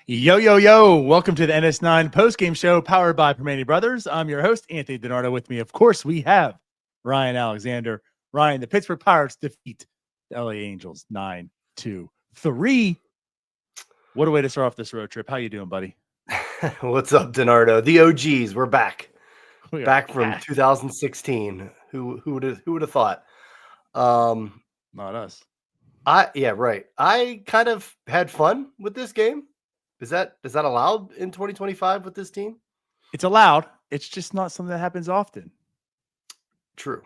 Yo, yo, yo. Welcome to the NS9 postgame show powered by Permane Brothers. I'm your host, Anthony DiNardo. With me, of course, we have Ryan Alexander. Ryan, the Pittsburgh Pirates defeat the LA Angels 9-3. What a way to start off this road trip. How you doing, buddy? What's up, DiNardo? The OGs, we're back. Back from back. 2016. Who would have thought? Not us. Yeah, right. I kind of had fun with this game. Is that allowed in 2025 with this team? It's allowed. It's just not something that happens often. True.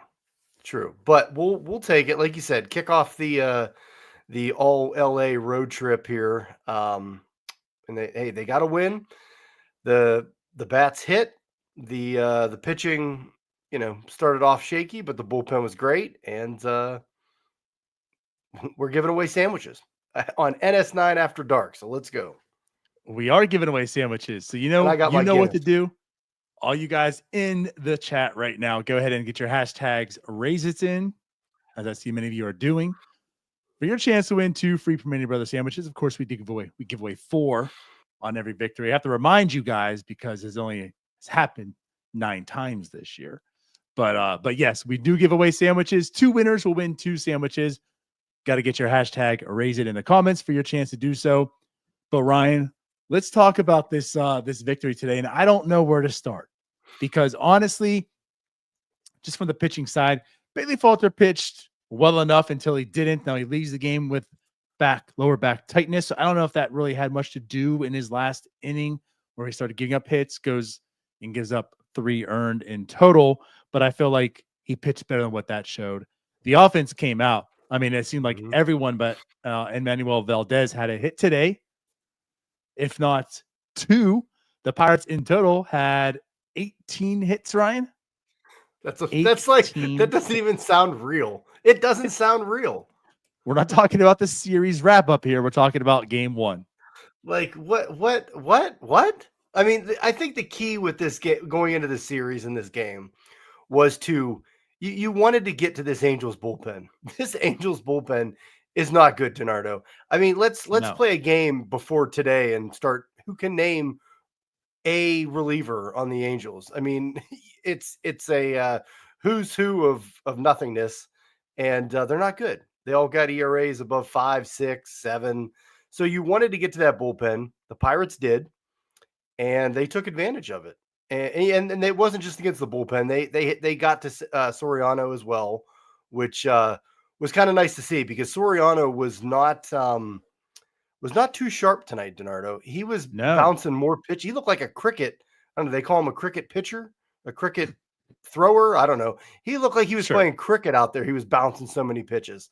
But we'll take it. Like you said, kick off the all LA road trip here. And they got to win. The bats hit. The pitching, started off shaky, but the bullpen was great, and we're giving away sandwiches on NS9 After Dark. So let's go. We are giving away sandwiches. So you know what to do. All you guys in the chat right now, go ahead and get your hashtags RaiseItIn, as I see many of you are doing, for your chance to win 2 free Permane Brothers sandwiches. Of course, we give away 4 on every victory. I have to remind you guys because it's happened 9 times this year. But yes, we do give away sandwiches. 2 winners will win 2 sandwiches. Got to get your hashtag RaiseIt in the comments for your chance to do so. But Ryan, let's talk about this victory today. And I don't know where to start because honestly, just from the pitching side, Bailey Falter pitched well enough until he didn't. Now he leaves the game with lower back tightness. So I don't know if that really had much to do in his last inning where he started giving up hits, goes and gives up 3 earned in total. But I feel like he pitched better than what that showed. The offense came out. I mean, it seemed like everyone but Emmanuel Valdez had a hit today. If not 2, the Pirates in total had 18 hits, Ryan. That's like, that doesn't even sound real. It doesn't sound real. We're not talking about the series wrap up here. We're talking about game 1. Like what? I mean, I think the key with this game going into the series in this game was you wanted to get to this Angels bullpen. This Angels bullpen is not good, DiNardo. I mean, let's play a game before today and start. Who can name a reliever on the Angels? I mean, it's a who's who of nothingness, and they're not good. They all got ERAs above 5, 6, 7. So you wanted to get to that bullpen. The Pirates did, and they took advantage of it. And it wasn't just against the bullpen. They got to Soriano as well, which was kind of nice to see because Soriano was not too sharp tonight, DiNardo. He was bouncing more pitch. He looked like a cricket. I don't know. They call him a cricket pitcher, a cricket thrower. I don't know. He looked like he was playing cricket out there. He was bouncing so many pitches.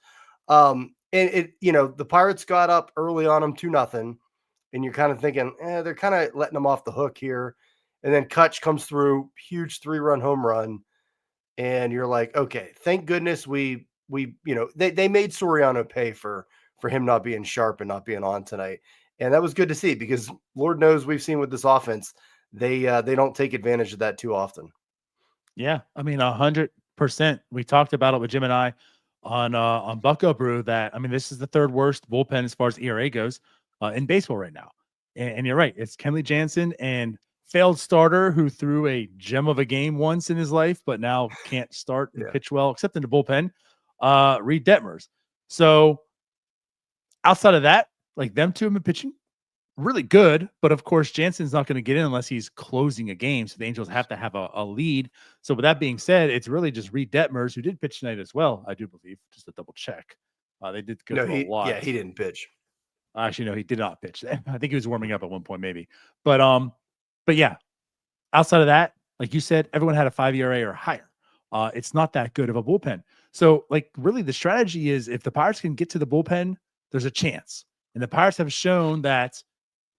And the Pirates got up early on them 2-0, and you're kind of thinking, they're kind of letting them off the hook here. And then Cutch comes through, huge 3-run home run, and you're like, okay, thank goodness they made Soriano pay for him not being sharp and not being on tonight. And that was good to see because Lord knows we've seen with this offense, they don't take advantage of that too often. Yeah. I mean, 100%. We talked about it with Jim and I on Bucko Brew that, I mean, this is the 3rd worst bullpen as far as ERA goes in baseball right now. And you're right. It's Kenley Jansen and failed starter who threw a gem of a game once in his life, but now can't start and pitch well, except in the bullpen. Reed Detmers. So outside of that, like them 2 have been pitching really good, but of course Jansen's not going to get in unless he's closing a game. So the Angels have to have a lead. So with that being said, it's really just Reed Detmers, who did pitch tonight as well, I do believe, just to double check. They did go through a lot. Yeah, he didn't pitch. Actually, no, he did not pitch. I think he was warming up at one point, maybe. But yeah, outside of that, like you said, everyone had a 5 ERA or higher. It's not that good of a bullpen. So, like, really, the strategy is if the Pirates can get to the bullpen, there's a chance. And the Pirates have shown that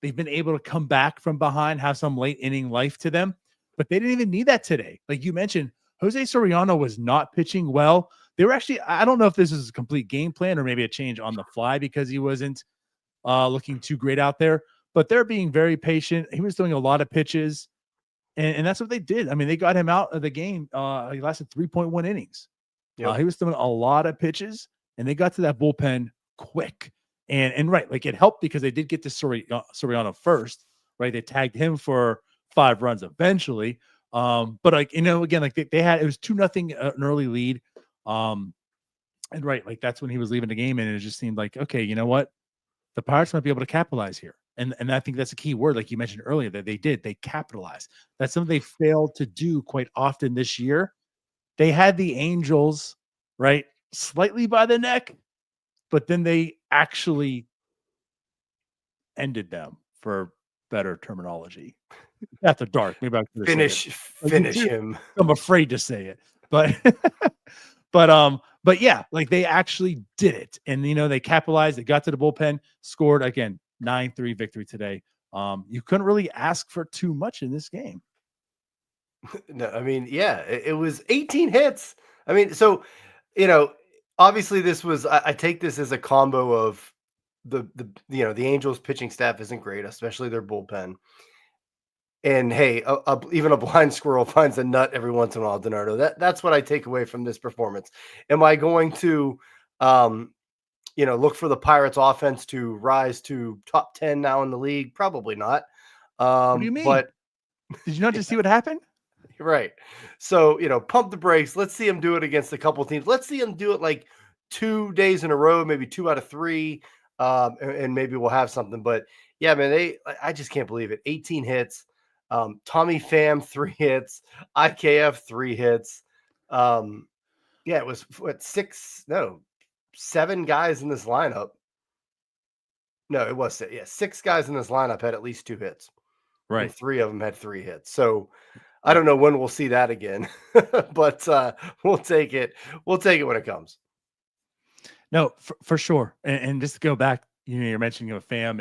they've been able to come back from behind, have some late inning life to them, but they didn't even need that today. Like you mentioned, Jose Soriano was not pitching well. They were actually, I don't know if this is a complete game plan or maybe a change on the fly because he wasn't looking too great out there, but they're being very patient. He was doing a lot of pitches, and that's what they did. I mean, they got him out of the game. He lasted 3.1 innings. He was throwing a lot of pitches, and they got to that bullpen quick. And right, like it helped because they did get to Soriano first, right? They tagged him for 5 runs eventually. But like, again, like they had, it was 2-0 an early lead. And right, like that's when he was leaving the game, and it just seemed like, okay, you know what? The Pirates might be able to capitalize here. And I think that's a key word, like you mentioned earlier, that they capitalize. That's something they failed to do quite often this year. They had the Angels, right, slightly by the neck, but then they actually ended them, for better terminology. After dark, maybe I could finish him. I'm afraid to say it, but but yeah, like they actually did it, and they capitalized. They got to the bullpen, scored again, 9-3 victory today. You couldn't really ask for too much in this game. No, I mean, yeah, it was 18 hits. I mean, so obviously this was. I take this as a combo of the Angels pitching staff isn't great, especially their bullpen. And hey, even a blind squirrel finds a nut every once in a while, DiNardo. That's what I take away from this performance. Am I going to, look for the Pirates offense to rise to top 10 now in the league? Probably not. What do you mean? But did you not just see what happened? Right. So, pump the brakes. Let's see him do it against a couple teams. Let's see him do it like 2 days in a row, maybe 2 out of 3. And maybe we'll have something. But yeah, man, I just can't believe it. 18 hits. Tommy Pham 3 hits, IKF 3 hits. It was 7 guys in this lineup. No, it was 6 guys in this lineup had at least 2 hits. Right. And 3 of them had 3 hits. So I don't know when we'll see that again, but we'll take it. We'll take it when it comes. No, for sure. And just to go back, you're mentioning Pham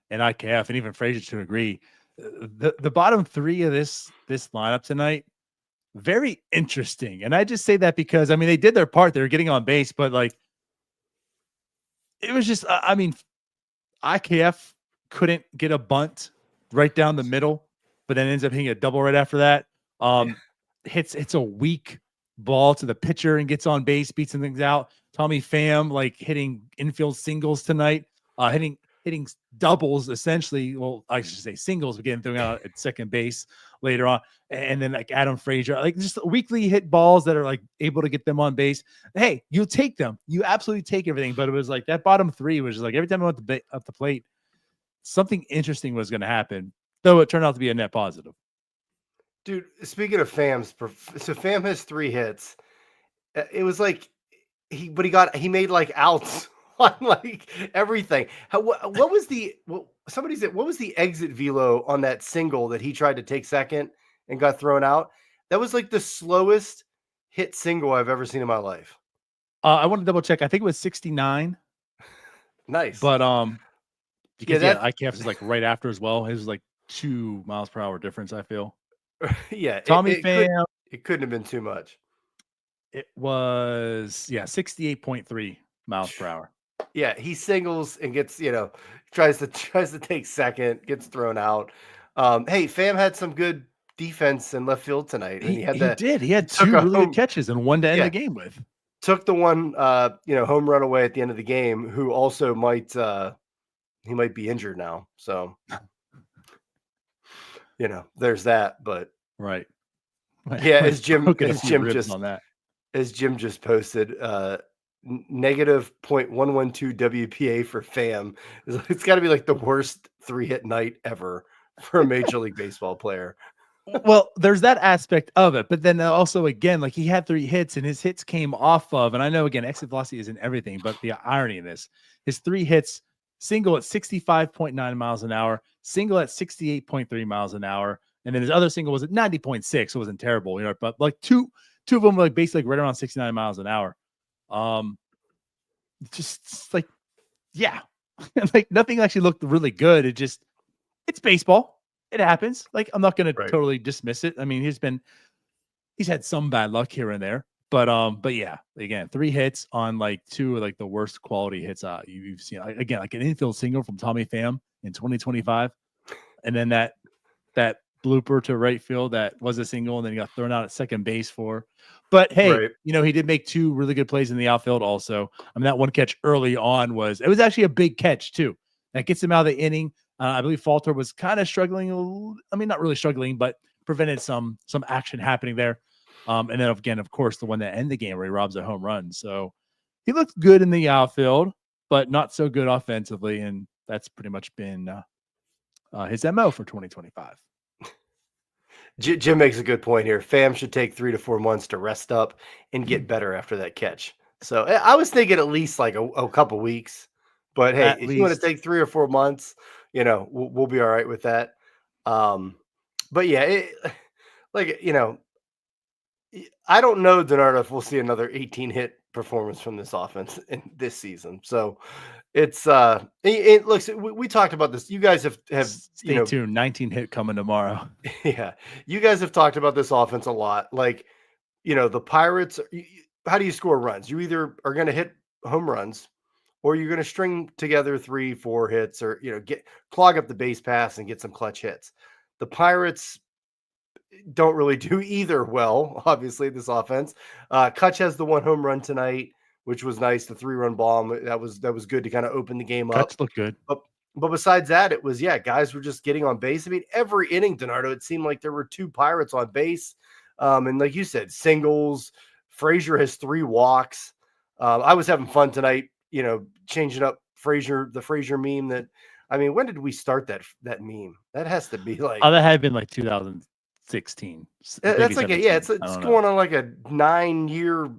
and IKF and even Frazier to agree. The bottom 3 of this lineup tonight, very interesting. And I just say that because they did their part. They were getting on base, but like it was just IKF couldn't get a bunt right down the middle, but then ends up hitting a double right after that. Hits a weak ball to the pitcher and gets on base, beats some things out. Tommy Pham like hitting infield singles tonight, hitting doubles essentially. Well, I should say singles, again, throwing out at second base later on. And then like Adam Frazier, like just weekly hit balls that are like able to get them on base. Hey, you'll take them. You absolutely take everything. But it was like that bottom 3 was just like every time I went up the plate, something interesting was going to happen, though it turned out to be a net positive. Dude, speaking of Pham's, so Pham has 3 hits. It was like he made like outs on like everything. What was the exit velo on that single that he tried to take second and got thrown out? That was like the slowest hit single I've ever seen in my life. I want to double check. I think it was 69. Nice. But because IKF is like right after as well. It was like 2 miles per hour difference, I feel. Yeah. Tommy Pham. It couldn't have been too much. It was 68.3 miles per hour. Yeah, he singles and gets, tries to take second, gets thrown out. Hey, Pham had some good defense in left field tonight. And he had 2 really good catches and one to end the game with. Took the one home run away at the end of the game, who also might be injured now. So there's that, but right. Yeah, as Jim just posted, negative 0.112 WPA for Pham. It's got to be like the worst 3-hit night ever for a Major League Baseball player. Well, there's that aspect of it, but then also again, like he had 3 hits and his hits came off of, and I know again, exit velocity isn't everything, but the irony in this, his 3 hits, single at 65.9 miles an hour, single at 68.3 miles an hour, and then his other single was at 90.6, so it wasn't terrible, but like two of them were like basically right around 69 miles an hour. Just like, yeah, And like nothing actually looked really good. It's baseball. It happens. Like I'm not going to totally dismiss it. I mean, he's had some bad luck here and there, but yeah, again, 3 hits on like 2 of like the worst quality hits you've seen. Again, like an infield single from Tommy Pham in 2025, and then that blooper to right field that was a single, and then he got thrown out at second base for. But hey, he did make 2 really good plays in the outfield also. I mean, that one catch early on was actually a big catch too. That gets him out of the inning. I believe Falter was kind of struggling. I mean, not really struggling, but prevented some action happening there. And then again, of course, the one that ended the game where he robs a home run. So he looked good in the outfield, but not so good offensively. And that's pretty much been his MO for 2025. Jim makes a good point here. Pham should take 3 to 4 months to rest up and get better after that catch. So I was thinking at least like a couple weeks. But hey, if you want to take 3 or 4 months, we'll be all right with that. But yeah, I don't know, DiNardo, if we'll see another 18 hit performance from this offense in this season. So it's it looks, we talked about this. You guys have stay tuned. 19 hit coming tomorrow. Yeah, you guys have talked about this offense a lot. Like, the Pirates. How do you score runs? You either are going to hit home runs, or you're going to string together 3, 4 hits, or clog up the base pass and get some clutch hits. The Pirates don't really do either well, obviously, this offense. Cutch has the 1 home run tonight, which was nice. The 3-run bomb, that was good to kind of open the game up. Cutch looked good. But besides that, it was, guys were just getting on base. I mean, every inning, DiNardo, it seemed like there were 2 Pirates on base. And like you said, singles. Frazier has 3 walks. I was having fun tonight, changing up the Frazier meme that, I mean, when did we start that meme? That has to be like, that had been like 2016. That's like it's going on like a 9-year.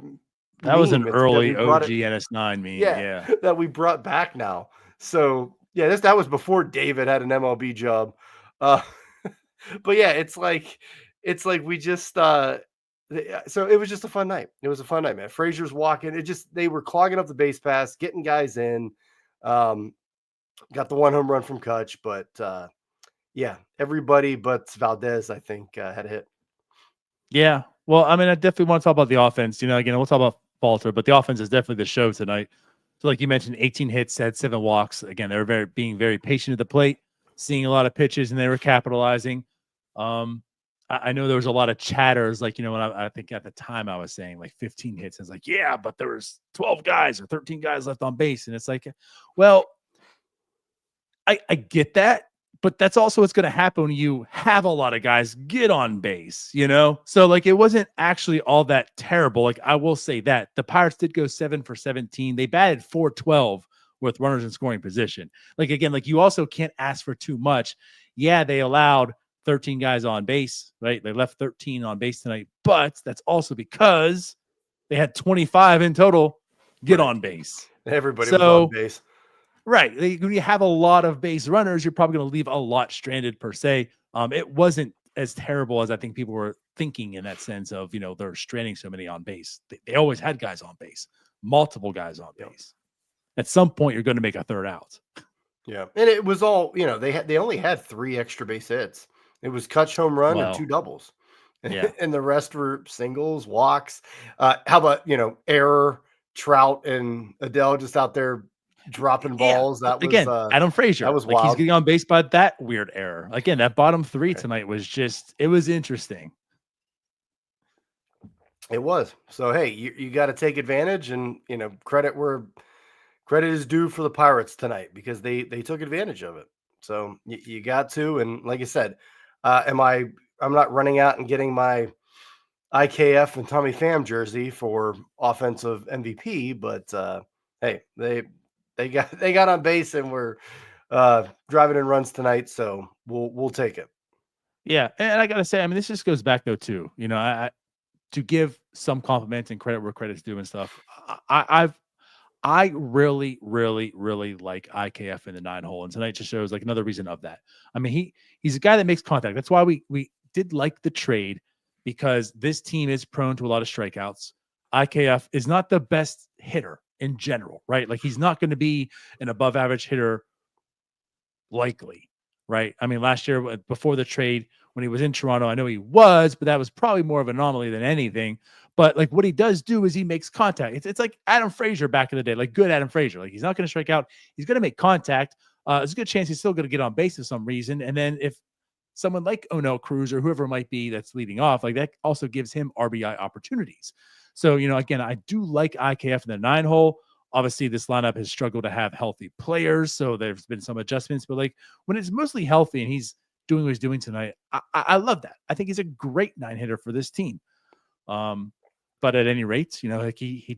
That was an early OG NS9 meme. Yeah, that we brought back now. So yeah, that was before David had an MLB job. But yeah, it's like we just so it was just a fun night. It was a fun night, man. Frazier's walking. They were clogging up the base pass, getting guys in. Got the 1 home run from Cutch, but yeah, everybody but Valdez, I think, had a hit. Yeah. Well, I mean, I definitely want to talk about the offense. Again, we'll talk about Falter, but the offense is definitely the show tonight. So like you mentioned, 18 hits, had 7 walks. Again, they were being very patient at the plate, seeing a lot of pitches, and they were capitalizing. I know there was a lot of chatters, like, when I think at the time I was saying like 15 hits. It's like, yeah, but there was 12 guys or 13 guys left on base. And it's like, well, I get that, but that's also what's going to happen when you have a lot of guys get on base, So like, it wasn't actually all that terrible. Like, I will say that the Pirates did go 7 for 17. They batted .412 with runners in scoring position. Like, again, like you also can't ask for too much. Yeah, they allowed 13 guys on base, right? They left 13 on base tonight, but that's also because they had 25 in total get on base. Everybody was on base. Right. When you have a lot of base runners, you're probably going to leave a lot stranded per se. It wasn't as terrible as I think people were thinking in that sense of, they're stranding so many on base. They always had guys on base, multiple guys on base. At some point, you're going to make a third out. Yeah. And it was all, they only had 3 extra base hits. It was Cutch home run and 2 doubles. Yeah. And the rest were singles, walks. How about, Error, Trout, and Adele just out there dropping balls. That was again Adam Frazier. That was like wild. He's getting on base by that weird error. Again, that bottom 3 tonight was it was interesting. It was. So hey, you got to take advantage, and credit where credit is due for the Pirates tonight, because they took advantage of it. So you got to, and like I said, I'm not running out and getting my IKF and Tommy Pham jersey for offensive MVP, but hey, they got on base and were driving in runs tonight, so we'll take it. Yeah, and I gotta say, I mean, this just goes back though too. To give some compliments and credit where credit's due and stuff. I really, really, really like IKF in the 9-hole, and tonight just shows like another reason of that. I mean, he's a guy that makes contact. That's why we did like the trade, because this team is prone to a lot of strikeouts. IKF is not the best hitter. in general, right? Like he's not going to be an above average hitter likely, right? I mean, last year before the trade, when he was in Toronto, I know he was, but that was probably more of an anomaly than anything. But like what he does do is he makes contact. It's like Adam Frazier back in the day, like good Adam Frazier. Like he's not going to strike out. He's going to make contact. There's a good chance he's still going to get on base for some reason. And then if someone like O'Neill Cruz or whoever it might be that's leading off, like that also gives him RBI opportunities. So, again, I do like IKF in the 9 hole. Obviously, this lineup has struggled to have healthy players, so there's been some adjustments. But like when it's mostly healthy and he's doing what he's doing tonight, I love that. I think he's a great 9 hitter for this team. But at any rate, like he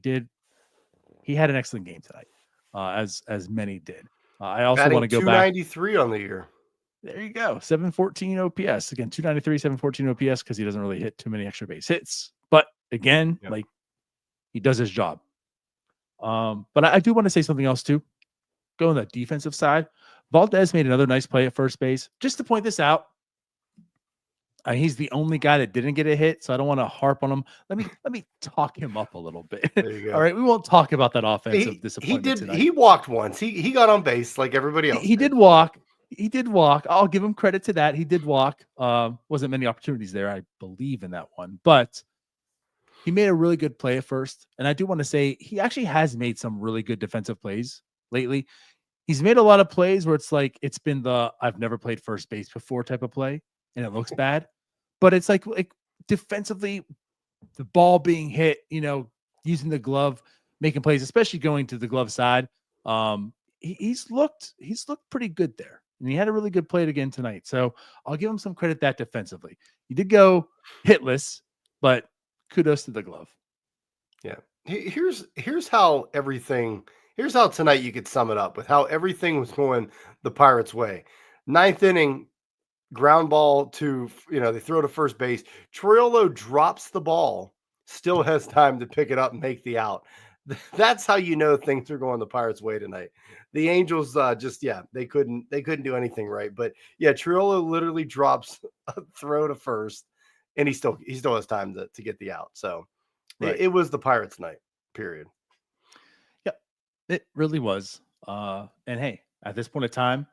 had an excellent game tonight, as many did. I also want to go back 293 on the year. There you go. 714 OPS. Again, 293, 714 OPS because he doesn't really hit too many extra base hits. But again, like he does his job. But I do want to say something else too. Go on the defensive side. Valdez made another nice play at first base. Just to point this out, he's the only guy that didn't get a hit, so I don't want to harp on him. Let me talk him up a little bit. There you go. All right, we won't talk about that offensive disappointment tonight. He walked once. He got on base like everybody else. He did walk. He did walk. I'll give him credit to that. He did walk. Wasn't many opportunities there, I believe, in that one. But he made a really good play at first. And I do want to say he actually has made some really good defensive plays lately. He's made a lot of plays where it's like it's been the I've never played first base before type of play, and it looks bad. But it's like defensively, the ball being hit, using the glove, making plays, especially going to the glove side. He's looked pretty good there. And he had a really good play again tonight. So I'll give him some credit that defensively. He did go hitless, but kudos to the glove. Yeah. Here's how tonight you could sum it up with how everything was going the Pirates' way. 9th inning, ground ball to, they throw to first base. Troiolo drops the ball, still has time to pick it up and make the out. That's how things are going the Pirates' way tonight. The Angels they couldn't do anything right. But yeah, Troiolo literally drops a throw to first, and he still has time to get the out. So right. It was the Pirates' night, period. Yep, it really was. And hey, at this point in time,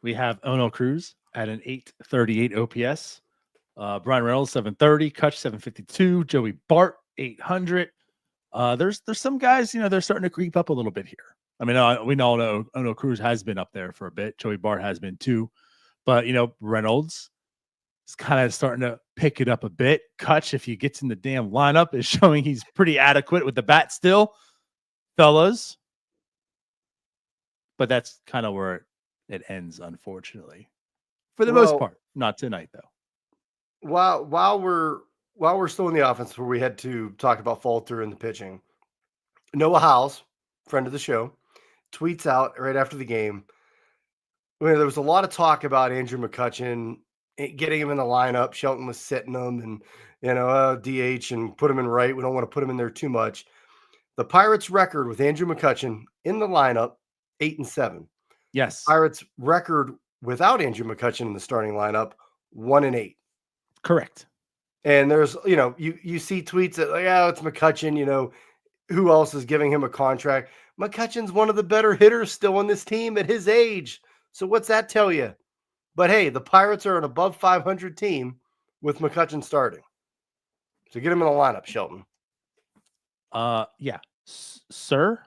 we have O'Neill Cruz at an 838 OPS. Brian Reynolds 730, Cutch 752, Joey Bart 800. There's some guys, they're starting to creep up a little bit here. I mean, we all know O'Neill Cruz has been up there for a bit. Joey Bart has been too. But, Reynolds is kind of starting to pick it up a bit. Cutch, if he gets in the damn lineup, is showing he's pretty adequate with the bat still, fellas. But that's kind of where it ends, unfortunately. For the most part. Not tonight, though. While we're still in the offense, where we had to talk about Falter and the pitching, Noah Howes, friend of the show, tweets out right after the game. There was a lot of talk about Andrew McCutchen, getting him in the lineup. Shelton was sitting him and, DH and put him in right. We don't want to put him in there too much. The Pirates' record with Andrew McCutchen in the lineup, 8-7. Yes. Pirates' record without Andrew McCutchen in the starting lineup, 1-8. Correct. And there's, you see tweets that like, it's McCutchen, who else is giving him a contract? McCutchen's one of the better hitters still on this team at his age. So what's that tell you? But hey, the Pirates are an above 500 team with McCutchen starting. So get him in the lineup, Shelton. Yeah. Sir,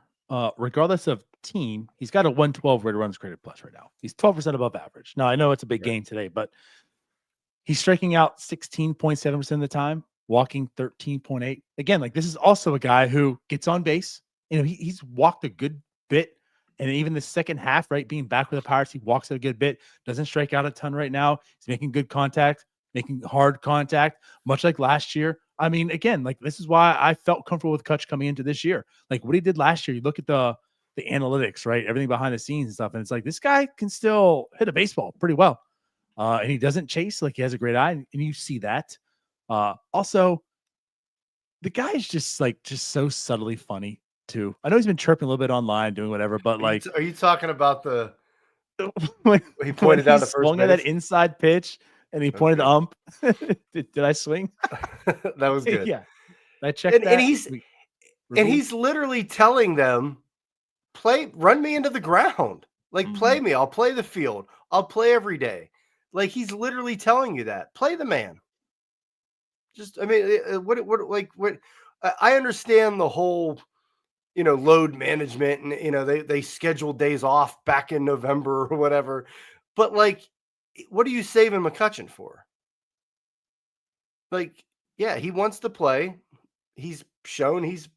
regardless of team, he's got a 112 rated runs created plus right now. He's 12% above average. Now, I know it's a big game today, but he's striking out 16.7% of the time, walking 13.8. Again, like this is also a guy who gets on base. He's walked a good bit. And even the second half, right, being back with the Pirates, he walks a good bit, doesn't strike out a ton right now. He's making good contact, making hard contact, much like last year. I mean, again, like this is why I felt comfortable with Cutch coming into this year. Like what he did last year, you look at the analytics, right, everything behind the scenes and stuff, and it's like this guy can still hit a baseball pretty well. And he doesn't chase, like he has a great eye, and you see that. Also, the guy is just so subtly funny too. I know he's been chirping a little bit online, doing whatever, but like, are you talking about the? He pointed down the first swung at that inside pitch, and he pointed the ump. did I swing? That was good. Yeah, I checked that. And And he's literally telling them, run me into the ground. Like, play me. I'll play the field. I'll play every day. Like, he's literally telling you that. Play the man. Just, I mean, what? I understand the whole, load management, and, they schedule days off back in November or whatever. But, like, what are you saving McCutchen for? Like, yeah, he wants to play. He's shown he's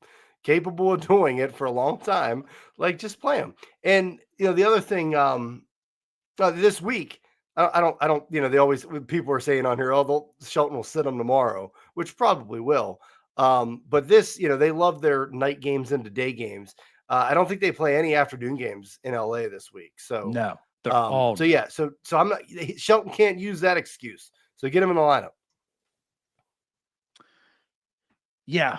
capable of doing it for a long time. Like, just play him. And, the other thing, this week, I don't, they always, people are saying on here, Shelton will sit him tomorrow, which probably will. But this, they love their night games into day games. I don't think they play any afternoon games in LA this week. So, no, they're all. So, yeah. So I'm not, Shelton can't use that excuse. So get him in the lineup. Yeah.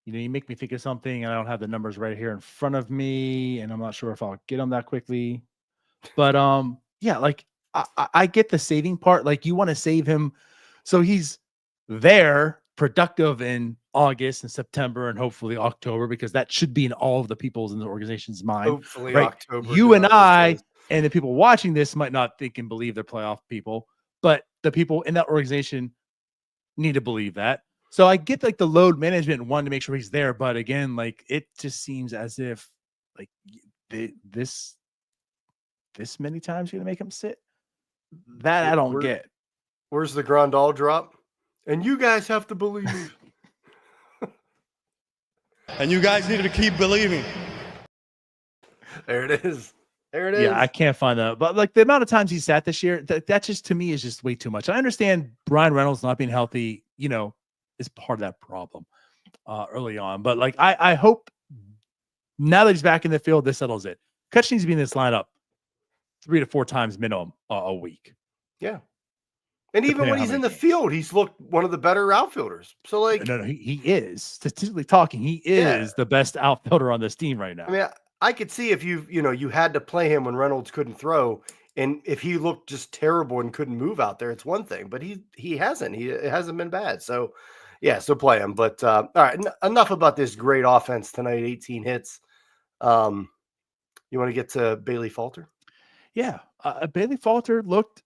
You make me think of something, and I don't have the numbers right here in front of me, and I'm not sure if I'll get them that quickly. But yeah, like I get the saving part. Like, you want to save him so he's there, productive in August and September and hopefully October, because that should be in all of the people's in the organization's mind. Hopefully, right? October. You and I and the people watching this might not think and believe they're playoff people, but the people in that organization need to believe that. So I get like the load management and wanting to make sure he's there, but again, like, it just seems as if like this many times you're gonna make him sit. That I don't get. Where's the Grandal drop? And you guys have to believe. And you guys need to keep believing. There it is. There it is. Yeah, I can't find that. But like the amount of times he sat this year, that just to me is just way too much. I understand Brian Reynolds not being healthy, is part of that problem early on. But like I hope now that he's back in the field, this settles it. Cutch needs to be in this lineup 3 to 4 times minimum a week. Yeah. And even when he's in the field, he's looked one of the better outfielders. So, like, no, he is, statistically talking, he is the best outfielder on this team right now. I mean, I could see if you had to play him when Reynolds couldn't throw, and if he looked just terrible and couldn't move out there, it's one thing. But he hasn't. It hasn't been bad. So, yeah, so play him. But all right, enough about this great offense tonight. 18 hits. You want to get to Bailey Falter? Yeah, Bailey Falter looked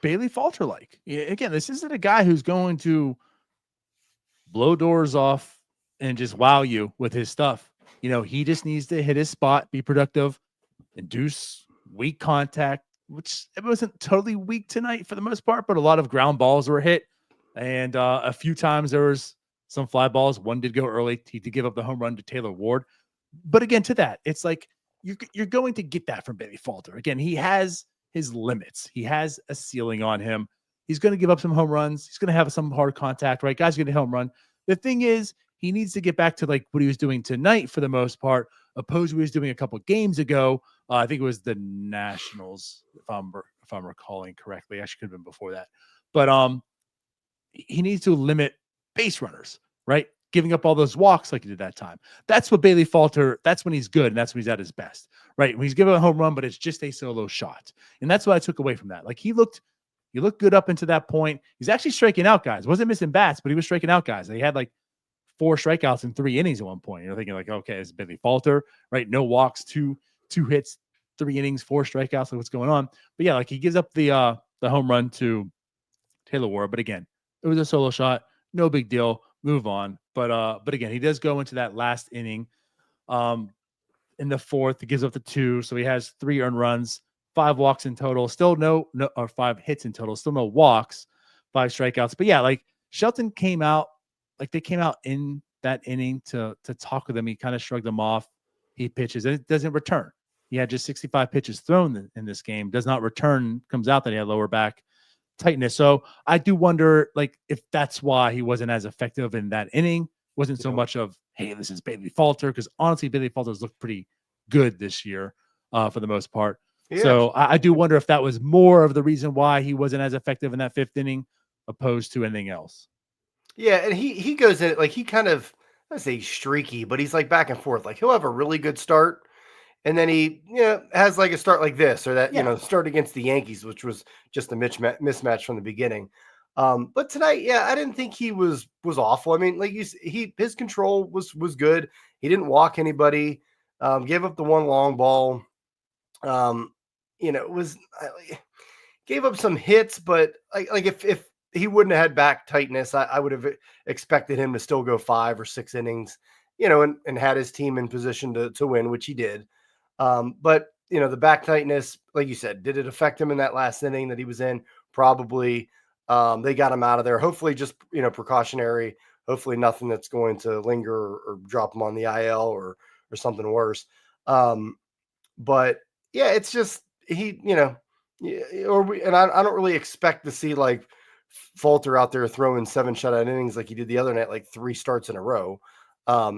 Bailey Falter like. Again, this isn't a guy who's going to blow doors off and just wow you with his stuff. He just needs to hit his spot, be productive, induce weak contact, which it wasn't totally weak tonight for the most part, but a lot of ground balls were hit. And a few times there was some fly balls. One did go early. He did give up the home run to Taylor Ward. But again, to that, it's like you're going to get that from Bailey Falter. Again, he has his limits. He has a ceiling on him. He's going to give up some home runs. He's going to have some hard contact, right? Guys going to home run. The thing is, he needs to get back to like what he was doing tonight for the most part, opposed to what he was doing a couple of games ago. I think it was the Nationals, if I'm recalling correctly. Actually, could have been before that. But he needs to limit base runners, right? Giving up all those walks like he did that time. That's what Bailey Falter, that's when he's good, and that's when he's at his best, right? When he's giving a home run, but it's just a solo shot. And that's what I took away from that. Like, he looked good up into that point. He's actually striking out guys. Wasn't missing bats, but he was striking out guys. He had like 4 strikeouts in 3 innings at one point. You're thinking like, okay, it's Bailey Falter, right? No walks, two hits, 3 innings, 4 strikeouts. Like, what's going on? But yeah, like, he gives up the home run to Taylor Ward. But again, it was a solo shot. No big deal. Move on. But again, he does go into that last inning. In the 4th, he gives up the 2. So he has 3 earned runs, 5 walks in total. Still no or 5 hits in total. Still no walks, 5 strikeouts. But yeah, like, Shelton came out, like, they came out in that inning to talk with him. He kind of shrugged them off. He pitches. It doesn't return. He had just 65 pitches thrown in this game. Does not return. Comes out that he had lower back tightness. So I do wonder, like, if that's why he wasn't as effective in that inning. Wasn't so much of, hey, this is Bailey Falter, because honestly, Bailey Falter's looked pretty good this year for the most part. Yeah. So I do wonder if that was more of the reason why he wasn't as effective in that 5th inning opposed to anything else. Yeah, and he goes in, like, he kind of, I say streaky, but he's like back and forth. Like, he'll have a really good start, and then he has like a start like this or that, start against the Yankees, which was just a mismatch from the beginning. But tonight, yeah, I didn't think he was awful. I mean, like his control was good. He didn't walk anybody. Gave up the one long ball. Gave up some hits, but like if he wouldn't have had back tightness, I would have expected him to still go 5 or 6 innings, and had his team in position to win, which he did. But the back tightness, like you said, did it affect him in that last inning that he was in? Probably. They got him out of there. Hopefully just, precautionary, hopefully nothing that's going to linger or drop him on the IL or something worse. But yeah, it's just, I don't really expect to see like Falter out there throwing 7 shutout innings like he did the other night, like 3 starts in a row.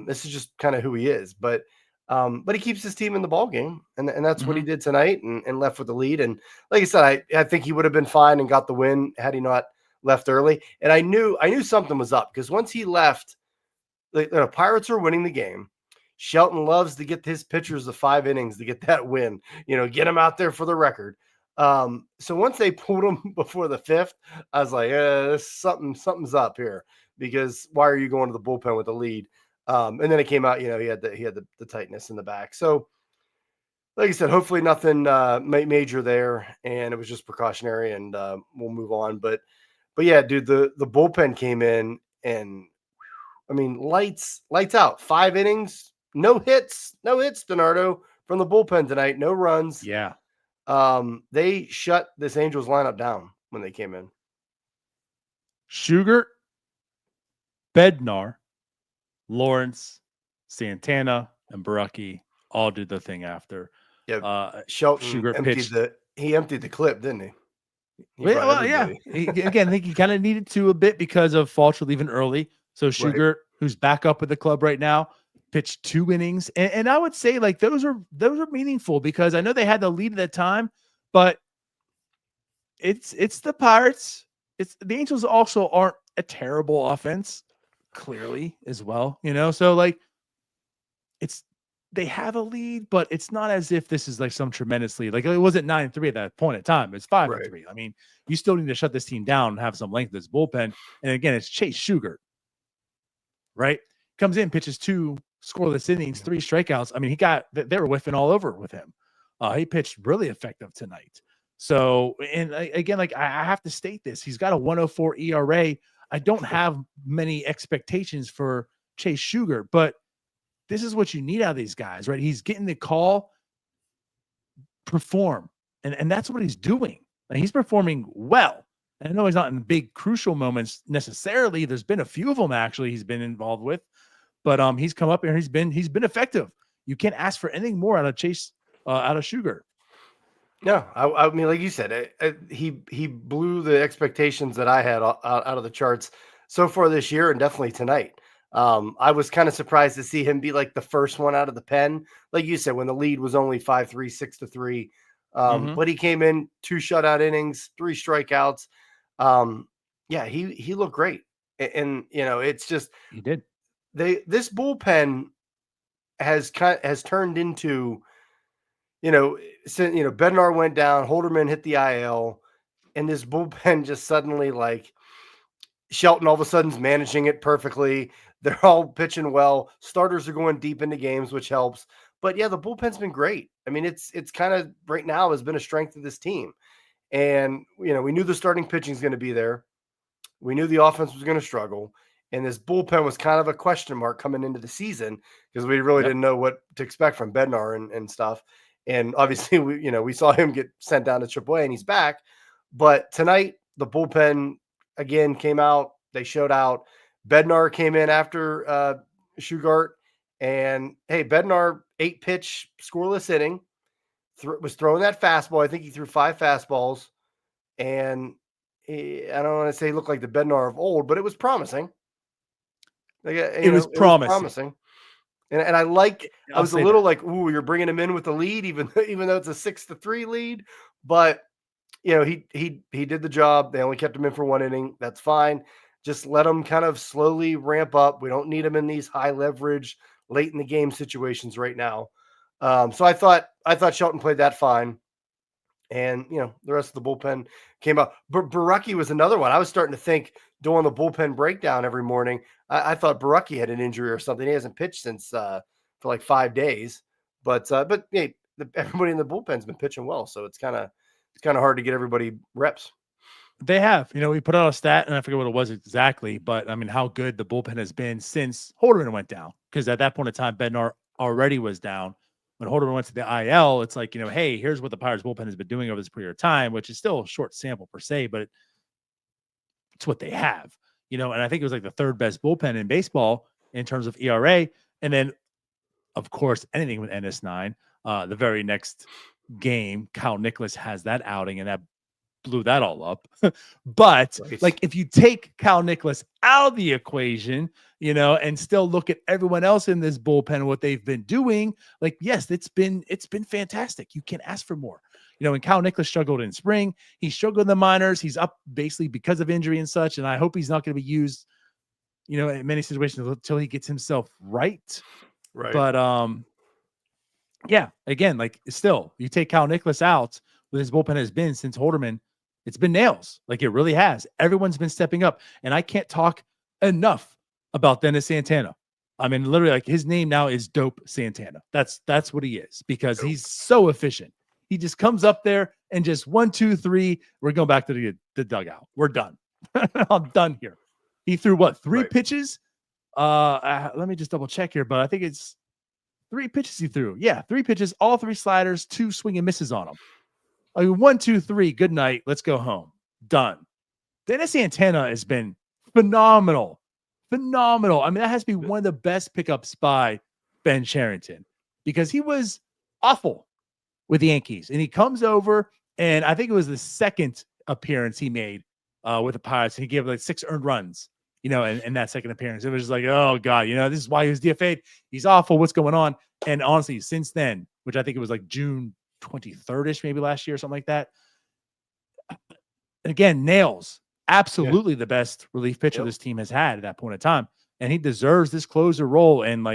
This is just kind of who he is, but he keeps his team in the ball game, and that's what he did tonight, and left with the lead. And like I said, I think he would have been fine and got the win had he not left early. And I knew something was up, because once he left, the Pirates are winning the game. Shelton loves to get his pitchers the 5 innings to get that win, get him out there for the record. So once they pulled him before the 5th, I was like, something's up here, because why are you going to the bullpen with the lead? And then it came out, he had the tightness in the back. So like I said, hopefully nothing major there, and it was just precautionary, and we'll move on. But yeah, dude, the bullpen came in, and I mean, lights out. 5 innings, no hits, DiNardo, from the bullpen tonight, no runs. Yeah. They shut this Angels lineup down when they came in. Shugart, Bednar, Lawrence, Santana, and Baraki all did the thing after. Yeah, Shelton emptied the clip, didn't he? Yeah. Again, I think he kind of needed to a bit because of Falter leaving early. So Shugart, who's back up with the club right now, pitched 2 innings, and I would say like those are meaningful, because I know they had the lead at that time, but it's the Pirates. It's the Angels also aren't a terrible offense, clearly, as well. So like they have a lead, but it's not as if this is like some tremendous lead. Like it wasn't 9-3 at that point in time. It's 5-3. I mean, you still need to shut this team down and have some length of this bullpen. And again, it's Chase Shugart, right? Comes in, pitches 2 scoreless innings, 3 strikeouts. I mean, they were whiffing all over with him. He pitched really effective tonight. So, and again, like I have to state this, he's got a 1.04 ERA. I don't have many expectations for Chase Shugart, but this is what you need out of these guys, right? He's getting the call, perform. And that's what he's doing. And he's performing well. And I know he's not in big crucial moments necessarily. There's been a few of them actually he's been involved with, but he's come up here and he's been effective. You can't ask for anything more out of Chase, out of Shugart. No, I mean, like you said, he blew the expectations that I had out of the charts so far this year, and definitely tonight. I was kind of surprised to see him be like the first one out of the pen, like you said, when the lead was only 5-3, 6-3. But he came in 2 shutout innings, 3 strikeouts. Yeah, he looked great, and it's just he did. This bullpen has turned into, since Bednar went down, Holderman hit the IL, and this bullpen just suddenly, like, Shelton all of a sudden's managing it perfectly. They're all pitching well. Starters are going deep into games, which helps. But yeah, the bullpen's been great. I mean, it's kind of right now has been a strength of this team. And, we knew the starting pitching is going to be there. We knew the offense was going to struggle. And this bullpen was kind of a question mark coming into the season, because we really didn't know what to expect from Bednar and stuff. And obviously, we saw him get sent down to AAA, and he's back. But tonight, the bullpen again came out. They showed out. Bednar came in after Shugart, and hey, Bednar 8-pitch scoreless inning, was throwing that fastball. I think he threw 5 fastballs, and I don't want to say he looked like the Bednar of old, but it was promising. It was promising. And I was a little like, ooh, you're bringing him in with the lead, even though it's a 6-3 lead. But he did the job. They only kept him in for 1 inning. That's fine. Just let him kind of slowly ramp up. We don't need him in these high leverage, late in the game situations right now. So I thought Shelton played that fine. And, the rest of the bullpen came up. Barucki was another one. I was starting to think doing the bullpen breakdown every morning. I thought Barucki had an injury or something. He hasn't pitched since for like 5 days. But hey, everybody in the bullpen's been pitching well. So it's kind of hard to get everybody reps. They have. We put out a stat, and I forget what it was exactly, but I mean, how good the bullpen has been since Holderman went down. Because at that point in time, Bednar already was down. When Holderman went to the IL, it's like, hey, here's what the Pirates bullpen has been doing over this period of time, which is still a short sample per se, but it's what they have, and I think it was like the third best bullpen in baseball in terms of ERA. And then, of course, anything with NS9, the very next game, Kyle Nicholas has that outing, and that blew that all up. But right. Like, if you take Kyle Nicholas out of the equation, and still look at everyone else in this bullpen, what they've been doing, like, yes, it's been fantastic. You can't ask for more. And Kyle Nicholas struggled in spring. He struggled in the minors. He's up basically because of injury and such. And I hope he's not going to be used, in many situations until he gets himself right. Right. But yeah, again, like, still, you take Kyle Nicholas out, what his bullpen has been since Holderman, it's been nails. Like, it really has. Everyone's been stepping up. And I can't talk enough about Dennis Santana. I mean, literally, like, his name now is Dope Santana. That's what he is, because he's so efficient. He just comes up there and just 1, 2, 3. We're going back to the dugout. We're done. I'm done here. He threw what, 3 pitches? Let me just double check here, but I think it's 3 pitches he threw. Yeah, 3 pitches, all 3 sliders, 2 swing and misses on them. I mean, 1, 2, 3. Good night. Let's go home. Done. Dennis Santana has been phenomenal. Phenomenal. I mean, that has to be one of the best pickups by Ben Cherington, because he was awful with the Yankees, and he comes over, and I think it was the second appearance he made with the Pirates, and he gave like 6 earned runs, in that second appearance. It was just like, oh God, this is why he was DFA'd. He's awful. What's going on? And honestly, since then, which I think it was like June 23rd-ish, maybe last year or something like that. Again, nails. Absolutely the best relief pitcher this team has had at that point in time. And he deserves this closer role. And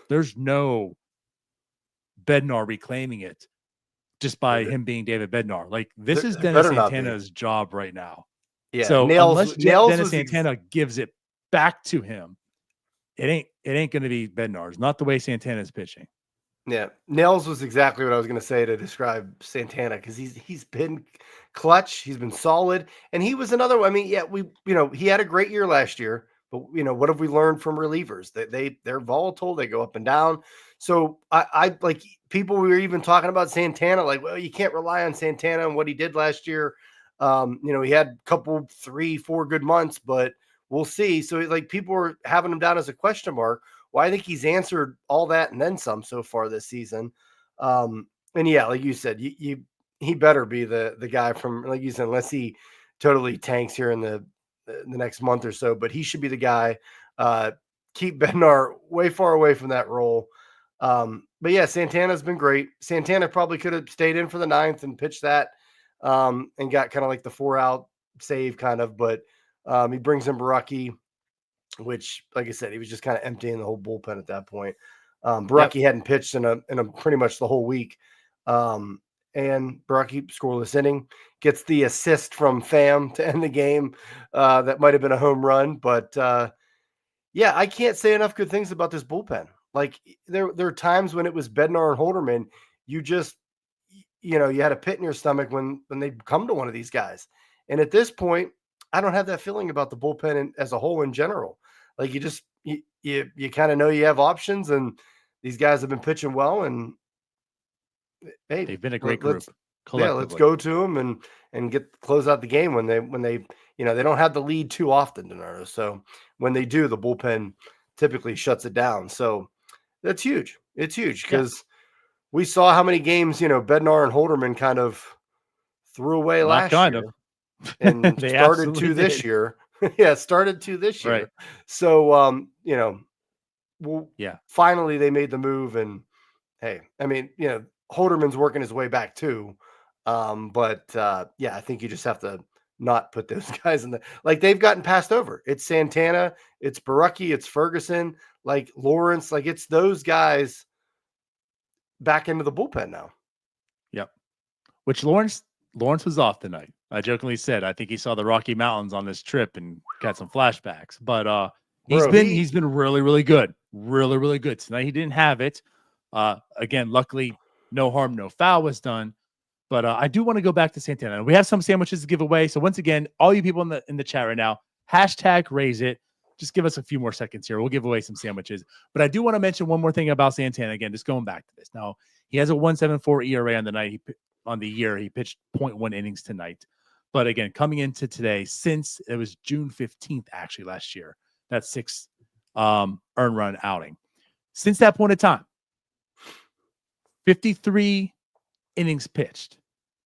there's no Bednar reclaiming it just by him being David Bednar. Like, this is Dennis Santana's job right now. Yeah. So unless Dennis Santana gives it back to him, it ain't going to be Bednar's. Not the way Santana's pitching. Yeah, Nails was exactly what I was going to say to describe Santana, because he's been clutch, he's been solid, and he was another one. I mean, he had a great year last year, but what have we learned from relievers? That they're volatile, they go up and down. So I like, people were even talking about Santana, like, well, you can't rely on Santana and what he did last year. He had a couple, 3, 4 good months, but we'll see. So like, people were having him down as a question mark. Well, I think he's answered all that and then some so far this season. And yeah, like you said, he better be the guy from, like you said, unless he totally tanks here in the next month or so, but he should be the guy. Keep Bednar way far away from that role. But yeah, Santana's been great. Santana probably could have stayed in for the 9th and pitched that, and got kind of like the 4-out save kind of, but he brings in Barucki, which, like I said, he was just kind of emptying the whole bullpen at that point. Barucki hadn't pitched in a pretty much the whole week. And Barucki, scoreless inning, gets the assist from Pham to end the game. That might have been a home run, but yeah, I can't say enough good things about this bullpen. Like, there are times when it was Bednar and Holderman, you just, you had a pit in your stomach when they come to one of these guys. And at this point, I don't have that feeling about the bullpen as a whole in general. Like, you kind of know you have options, and these guys have been pitching well, and hey, they've been a great group. Yeah, let's go to them and close out the game when they they don't have the lead too often, DiNardo. So when they do, the bullpen typically shuts it down. So that's huge. It's huge, because we saw how many games Bednar and Holderman kind of threw away last year. And started to this year. Yeah, started to this year. Right. So, finally they made the move, and hey, I mean, Holderman's working his way back too. But I think you just have to not put those guys in like, they've gotten passed over. It's Santana, it's Barucki, it's Ferguson, like Lawrence, like, it's those guys back into the bullpen now. Yep. which Lawrence was off tonight. I jokingly said I think he saw the Rocky Mountains on this trip and got some flashbacks. But he's been really, really good. Really, really good. Tonight he didn't have it. Again, luckily, no harm, no foul was done. But I do want to go back to Santana. We have some sandwiches to give away. So once again, all you people in the chat right now, hashtag raise it. Just give us a few more seconds here. We'll give away some sandwiches. But I do want to mention one more thing about Santana. Again, just going back to this. Now, he has a 1.74 ERA on the night. On the year, he pitched 0.1 innings tonight. But again, coming into today, since it was June 15th, actually last year, that 6 earned run outing. Since that point in time, 53 innings pitched.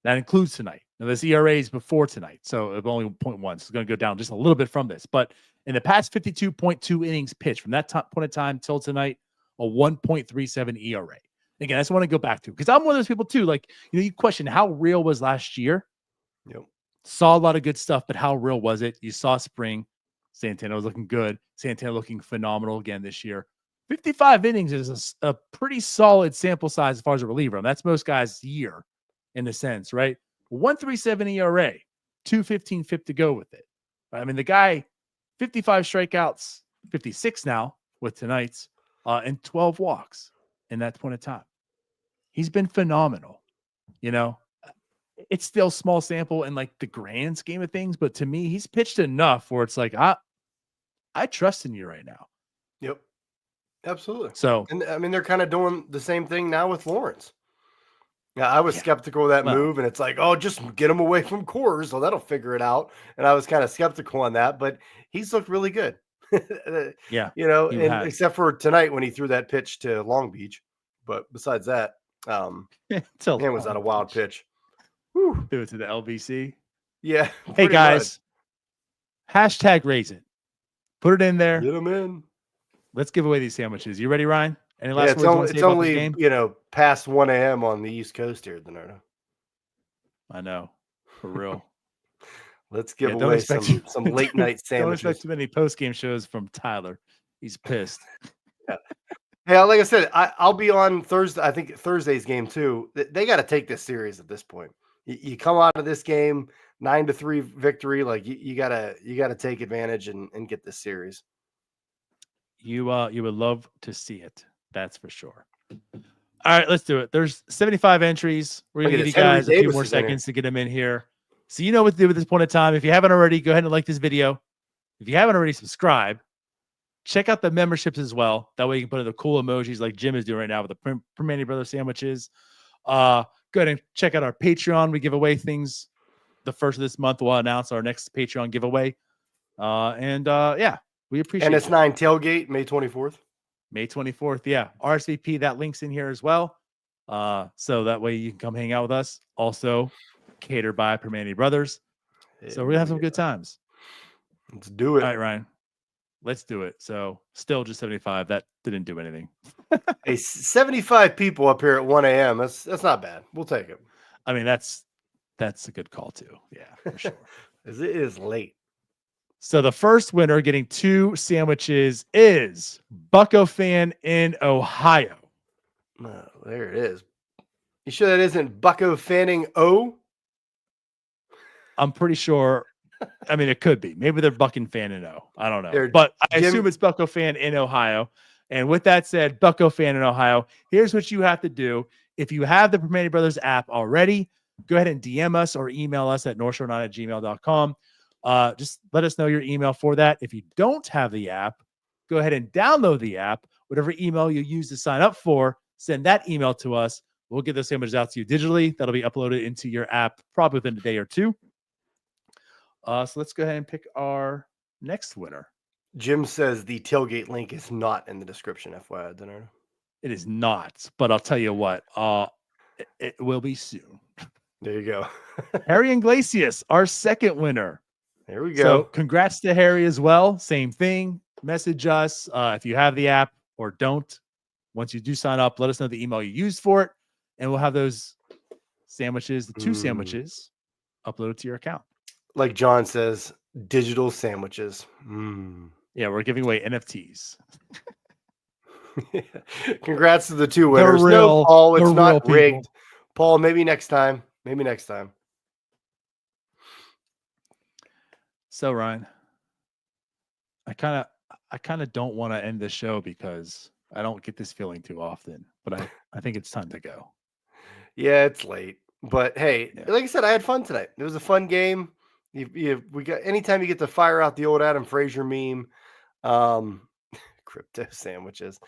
That includes tonight. Now, this ERA is before tonight, so it's only 0.1. So it's going to go down just a little bit from this. But in the past 52.2 innings pitched from that point in time till tonight, a 1.37 ERA. Again, I just want to go back to because I'm one of those people too. Like, you question how real was last year. Yep. Saw a lot of good stuff, but how real was it? You saw spring. Santana was looking good. Santana looking phenomenal again this year. 55 innings is a pretty solid sample size as far as a reliever. And that's most guys' year in a sense, right? 1.37 ERA, 2.15 FIP to go with it. I mean, the guy, 55 strikeouts, 56 now with tonight's, and 12 walks in that point of time. He's been phenomenal. It's still small sample in like the grand scheme of things, but to me, he's pitched enough where it's like, I trust in you right now. Yep. Absolutely. So, and I mean, they're kind of doing the same thing now with Lawrence. Yeah, I was skeptical of that move, and it's like, oh, just get him away from Coors, so that'll figure it out. And I was kind of skeptical on that, but he's looked really good. Yeah. And except for tonight when he threw that pitch to Long Beach. But besides that, man, was that a wild pitch? Whew. Threw it to the LBC. Yeah. Hey, guys, hashtag raise it. Put it in there. Get them in. Let's give away these sandwiches. You ready, Ryan? Any last words? It's only past 1 a.m. on the East Coast here, DiNardo. I know, for real. Let's give away some late night sandwiches. Don't expect too many post game shows from Tyler. He's pissed. Yeah. Hey, like I said, I'll be on Thursday. I think Thursday's game too. They got to take this series at this point. You come out of this game 9-3 victory. Like you gotta take advantage and get this series. You would love to see it. That's for sure. All right, let's do it. There's 75 entries. We're going to give you guys a few more seconds to get them in here. So you know what to do at this point in time. If you haven't already, go ahead and like this video. If you haven't already, subscribe. Check out the memberships as well. That way you can put in the cool emojis like Jim is doing right now with the Permane Brothers sandwiches. Go ahead and check out our Patreon. We give away things the first of this month. We'll announce our next Patreon giveaway. Yeah, we appreciate it. NS9 tailgate, May 24th. May 24th. Yeah. RSVP, that link's in here as well. So that way you can come hang out with us. Also, catered by Permane Brothers. So we're going to have some good times. Let's do it. All right, Ryan. Let's do it. So still just 75. That didn't do anything. Hey, 75 people up here at 1 a.m. That's not bad. We'll take it. I mean, that's a good call too. Yeah, for sure. It is late. So the first winner getting 2 sandwiches is Bucco Fan in Ohio. Oh, there it is. You sure that isn't Bucco Fanning O? I'm pretty sure. I mean, it could be. Maybe they're Bucking Fan in O. I don't know. But I assume it's Bucco Fan in Ohio. And with that said, Bucco Fan in Ohio, here's what you have to do. If you have the Permane Brothers app already, go ahead and DM us or email us at northshore9@gmail.com. Just let us know your email for that. If you don't have the app, go ahead and download the app. Whatever email you use to sign up for, send that email to us. We'll get those sandwiches out to you digitally. That'll be uploaded into your app probably within a day or two. So let's go ahead and pick our next winner. Jim says the tailgate link is not in the description, FYI, DiNardo. It is not, but I'll tell you what, it will be soon. There you go. Harry Iglesias, our second winner. There we go. So congrats to Harry as well. Same thing. Message us if you have the app or don't. Once you do sign up, let us know the email you used for it, and we'll have those sandwiches, the 2 sandwiches, uploaded to your account. Like John says, digital sandwiches. Yeah, we're giving away NFTs. Congrats to the 2 winners. No, Paul, it's not rigged. Paul, maybe next time. Maybe next time. So Ryan, I kind of don't want to end the show because I don't get this feeling too often, but I think it's time to go. Yeah, it's late, but hey, like I said, I had fun tonight. It was a fun game. We got anytime you get to fire out the old Adam Frazier meme, crypto sandwiches,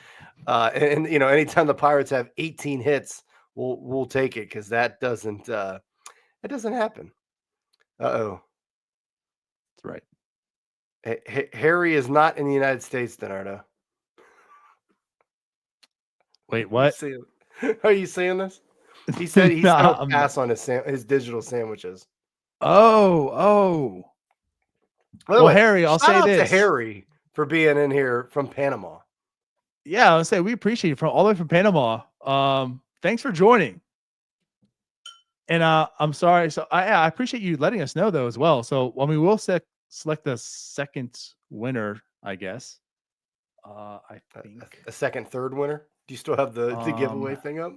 and anytime the Pirates have 18 hits, we'll take it because that doesn't happen. Uh-oh. That's right. Harry is not in the United States, DiNardo. Wait, what? Are you seeing this? He said he's going to pass on his digital sandwiches. Oh. Well, Harry, I'll say this. To Harry for being in here from Panama. Yeah, I'll say we appreciate you all the way from Panama. Thanks for joining. And I'm sorry. So I appreciate you letting us know though as well. So we'll select the second winner, I guess. I think a second, third winner. Do you still have the giveaway thing up?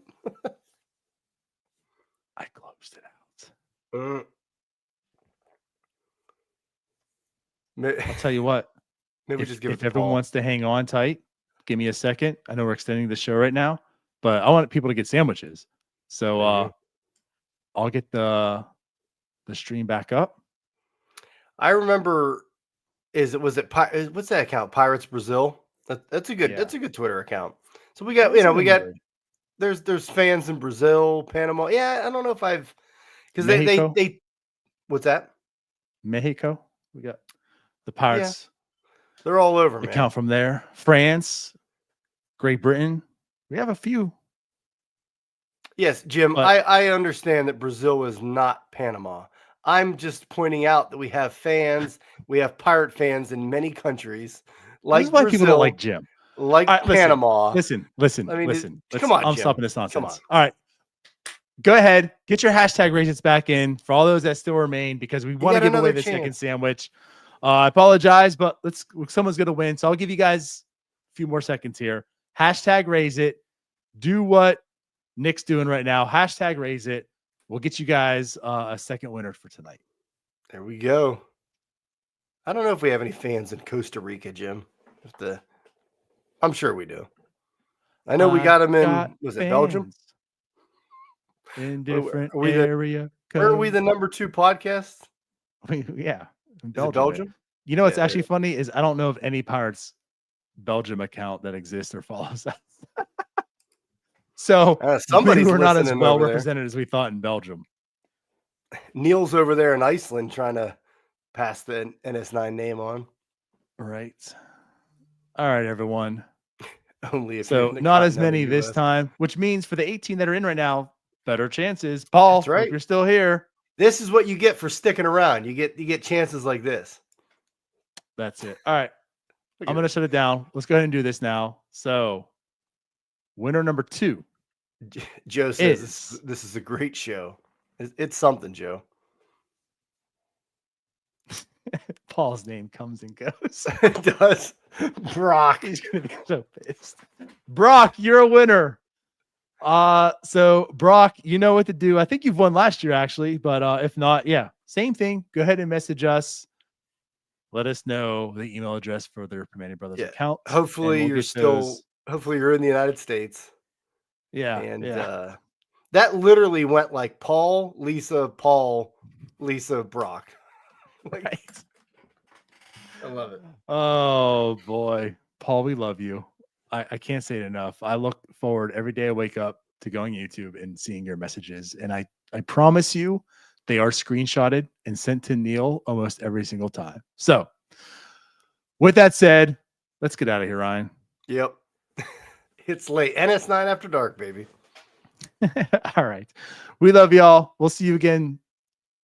I closed it out. I'll tell you what. Maybe just give it if everyone wants to hang on tight, give me a second. I know we're extending the show right now, but I want people to get sandwiches. So I'll get the stream back up. I remember. What's that account? Pirates Brazil. That's a good Twitter account. So we got there's fans in Brazil, Panama. Yeah, I don't know if because they what's that? Mexico. We got the Pirates. Yeah. They're all over. The count from there. France, Great Britain. We have a few. Yes, Jim. I understand that Brazil is not Panama. I'm just pointing out that we have fans. We have Pirate fans in many countries. Like this is why Brazil, people don't like Jim. Like Panama. Listen. Come on, I'm Jim. stopping this nonsense. All right. Go ahead. Get your hashtag raisins back in for all those that still remain because we want to give away the second sandwich. I apologize, but someone's going to win. So I'll give you guys a few more seconds here. Hashtag raise it. Do what Nick's doing right now. Hashtag raise it. We'll get you guys a second winner for tonight. There we go. I don't know if we have any fans in Costa Rica, Jim. I'm sure we do. I know we got them in, was it Belgium? In different area. Where are we the number 2 podcast? Yeah. In Belgium? You know what's actually funny is I don't know of any Pirates Belgium account that exists or follows us. So we're not as well represented as we thought in Belgium. Neil's over there in Iceland trying to pass the NS9 name on. Right. All right, everyone. Only if so not as many this time, which means for the 18 that are in right now, better chances. Paul, that's right. If you're still here. This is what you get for sticking around. You get chances like this. That's it. All right. I'm going to shut it down. Let's go ahead and do this now. So winner number 2. Joe says this is a great show. It's something, Joe. Paul's name comes and goes. It does. Brock. He's going to be so pissed. Brock, you're a winner. So Brock, you know what to do. I think you've won last year actually, but if not, yeah, same thing. Go ahead and message us. Let us know the email address for their Primanti Brothers account. Hopefully hopefully you're in the United States. Yeah. And that literally went like Paul, Lisa, Brock. Right. I love it. Oh boy. Paul, we love you. I can't say it enough. I look forward every day I wake up to going YouTube and seeing your messages. And I promise you they are screenshotted and sent to Neil almost every single time. So with that said, let's get out of here, Ryan. Yep. It's late. NS9 after dark, baby. All right. We love y'all. We'll see you again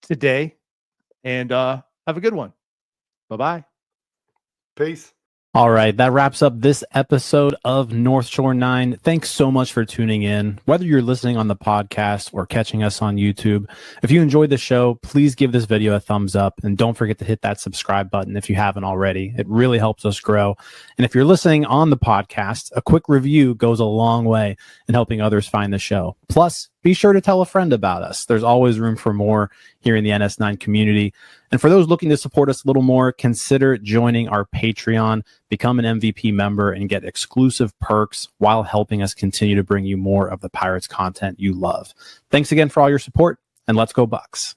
today. And have a good one. Bye-bye. Peace. All right, that wraps up this episode of North Shore 9. Thanks so much for tuning in. Whether you're listening on the podcast or catching us on YouTube, if you enjoyed the show, please give this video a thumbs up and don't forget to hit that subscribe button if you haven't already. It really helps us grow. And if you're listening on the podcast, a quick review goes a long way in helping others find the show. Plus, be sure to tell a friend about us. There's always room for more here in the NS9 community. And for those looking to support us a little more, consider joining our Patreon, become an MVP member, and get exclusive perks while helping us continue to bring you more of the Pirates content you love. Thanks again for all your support, and let's go Bucs.